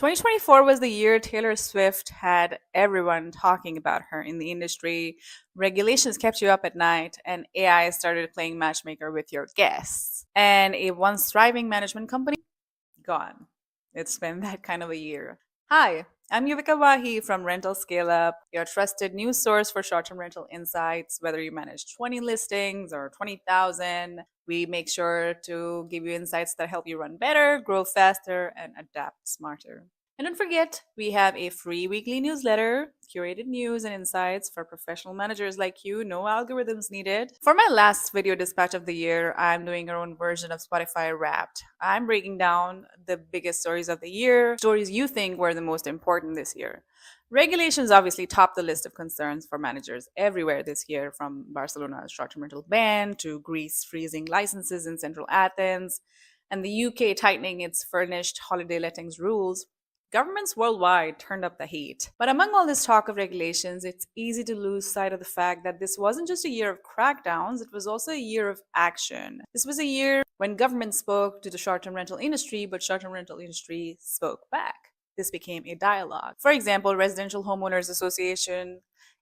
2024 was the year Taylor Swift had everyone talking about her in the industry. Regulations kept you up at night, and AI started playing matchmaker with your guests. And a once thriving management company, gone. It's been that kind of a year. Hi, I'm Uvika Wahi from Rental Scale Up, your trusted news source for short term rental insights. Whether you manage 20 listings or 20,000, we make sure to give you insights that help you run better, grow faster, and adapt smarter. And don't forget, we have a free weekly newsletter, curated news and insights for professional managers like you, no algorithms needed. For my last video dispatch of the year, I'm doing our own version of Spotify Wrapped. I'm breaking down the biggest stories of the year, stories you think were the most important this year. Regulations obviously top the list of concerns for managers everywhere this year, from Barcelona's short-term rental ban to Greece freezing licenses in central Athens, and the UK tightening its furnished holiday lettings rules. Governments worldwide turned up the heat. But among all this talk of regulations, it's easy to lose sight of the fact that this wasn't just a year of crackdowns, it was also a year of action. This was a year when government spoke to the short-term rental industry, but short-term rental industry spoke back. This became a dialogue. For example, Residential Homeowners Association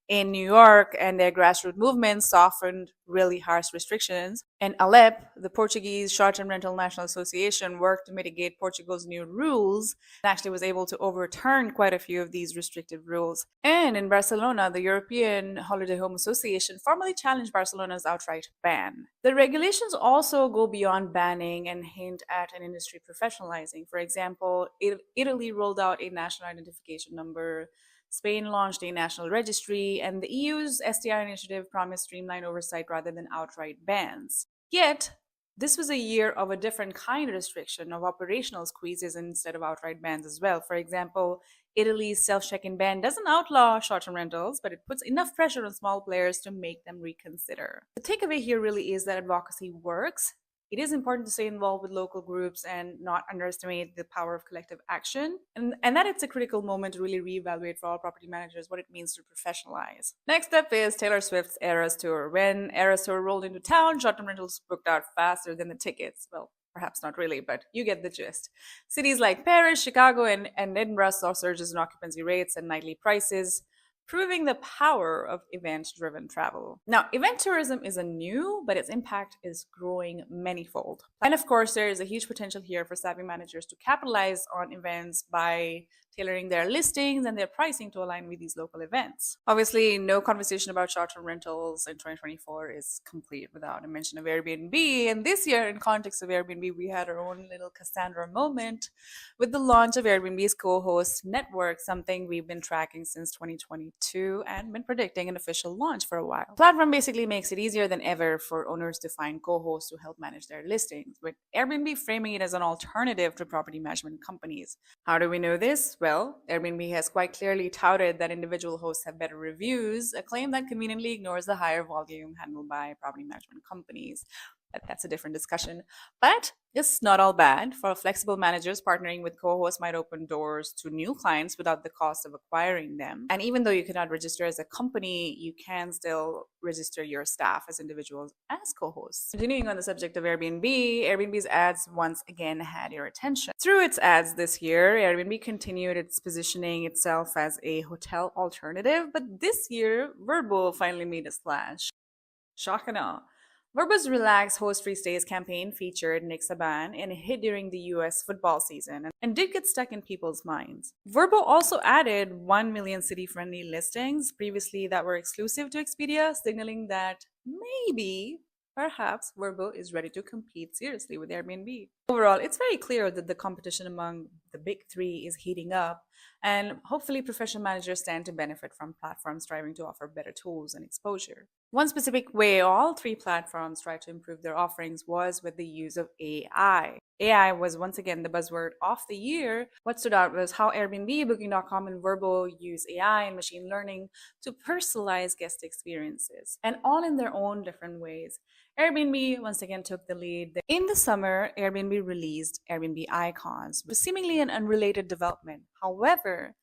in New York and their grassroots movement softened really harsh restrictions. And Alep, the Portuguese Short-Term Rental National Association, worked to mitigate Portugal's new rules and actually was able to overturn quite a few of these restrictive rules. And in Barcelona, the European Holiday Home Association formally challenged Barcelona's outright ban. The regulations also go beyond banning and hint at an industry professionalizing. For example, Italy rolled out a national identification number. Spain launched a national registry, and the EU's STI initiative promised streamlined oversight rather than outright bans. Yet, this was a year of a different kind of restriction, of operational squeezes instead of outright bans as well. For example, Italy's self-check-in ban doesn't outlaw short-term rentals, but it puts enough pressure on small players to make them reconsider. The takeaway here really is that advocacy works. It is important to stay involved with local groups and not underestimate the power of collective action, and that it's a critical moment to really reevaluate for all property managers what it means to professionalize. Next up is Taylor Swift's Eras Tour. When Eras Tour rolled into town, short-term rentals booked out faster than the tickets. Well, perhaps not really, but you get the gist. Cities like Paris, Chicago, and Edinburgh saw surges in occupancy rates and nightly prices, proving the power of event-driven travel. Now, event tourism isn't new, but its impact is growing manifold. And of course, there is a huge potential here for savvy managers to capitalize on events by tailoring their listings and their pricing to align with these local events. Obviously, no conversation about short-term rentals in 2024 is complete without a mention of Airbnb. And this year, in context of Airbnb, we had our own little Cassandra moment with the launch of Airbnb's co-host network, something we've been tracking since 2022 and been predicting an official launch for a while. The platform basically makes it easier than ever for owners to find co-hosts to help manage their listings, with Airbnb framing it as an alternative to property management companies. How do we know this? Well, Airbnb has quite clearly touted that individual hosts have better reviews, a claim that conveniently ignores the higher volume handled by property management companies. But that's a different discussion. But it's not all bad. For flexible managers, partnering with co-hosts might open doors to new clients without the cost of acquiring them. And even though you cannot register as a company, you can still register your staff as individuals as co-hosts. Continuing on the subject of Airbnb, Airbnb's ads once again had your attention. Through its ads this year, Airbnb continued its positioning itself as a hotel alternative, but this year, Vrbo finally made a splash. Shock and awe. Vrbo's Relax Host Free Stays campaign featured Nick Saban and it hit during the US football season and did get stuck in people's minds. Vrbo also added 1 million city-friendly listings previously that were exclusive to Expedia, signaling that perhaps Vrbo is ready to compete seriously with Airbnb. Overall, it's very clear that the competition among the big three is heating up, and hopefully professional managers stand to benefit from platforms striving to offer better tools and exposure. One specific way all three platforms tried to improve their offerings was with the use of AI. AI was once again the buzzword of the year. What stood out was how Airbnb, Booking.com, and Vrbo use AI and machine learning to personalize guest experiences, and all in their own different ways. Airbnb once again took the lead. In the summer, Airbnb released Airbnb Icons, which was seemingly an unrelated development. However,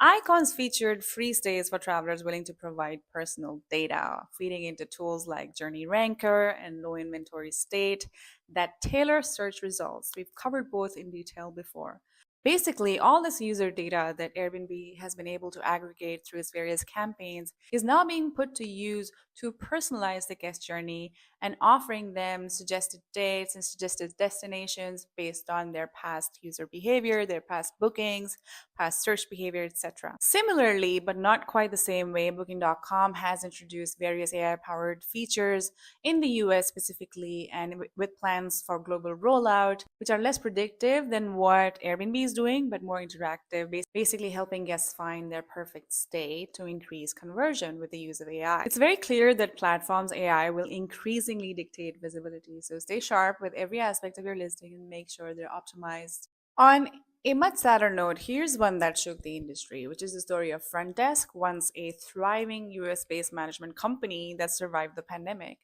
Icons featured free stays for travelers willing to provide personal data, feeding into tools like Journey Ranker and Low Inventory State that tailor search results. We've covered both in detail before. Basically, all this user data that Airbnb has been able to aggregate through its various campaigns is now being put to use to personalize the guest journey and offering them suggested dates and suggested destinations based on their past user behavior, their past bookings, past search behavior, etc. Similarly, but not quite the same way, Booking.com has introduced various AI powered features in the US specifically and with plans for global rollout, which are less predictive than what Airbnb is doing, but more interactive, basically helping guests find their perfect stay to increase conversion with the use of AI. It's very clear that platforms' AI will increasingly dictate visibility, so stay sharp with every aspect of your listing and make sure they're optimized. On a much sadder note, here's one that shook the industry, which is the story of Frontdesk, once a thriving US based management company that survived the pandemic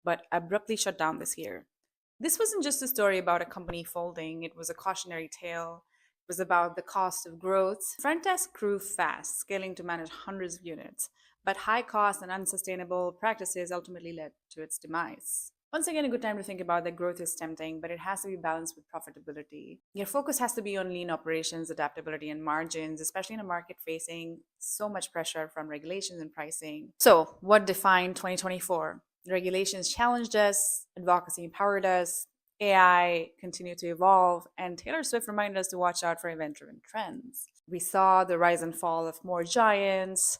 but abruptly shut down this year. This wasn't just a story about a company folding, it was a cautionary tale. It was about the cost of growth. Frontdesk grew fast, scaling to manage hundreds of units, but high cost and unsustainable practices ultimately led to its demise. Once again, a good time to think about that growth is tempting, but it has to be balanced with profitability. Your focus has to be on lean operations, adaptability, and margins, especially in a market facing so much pressure from regulations and pricing. So, what defined 2024? Regulations challenged us, advocacy empowered us, AI continued to evolve, and Taylor Swift reminded us to watch out for event driven trends. We saw the rise and fall of more giants.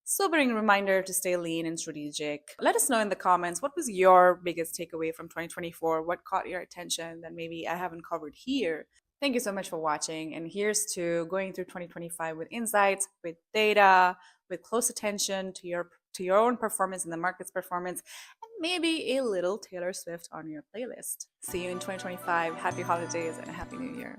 Sobering reminder to stay lean and strategic. Let us know in the comments what was your biggest takeaway from 2024? What caught your attention that maybe I haven't covered here? Thank you so much for watching. And here's to going through 2025 with insights, with data, with close attention to your own performance and the market's performance, and maybe a little Taylor Swift on your playlist. See you in 2025. Happy holidays and a happy new year.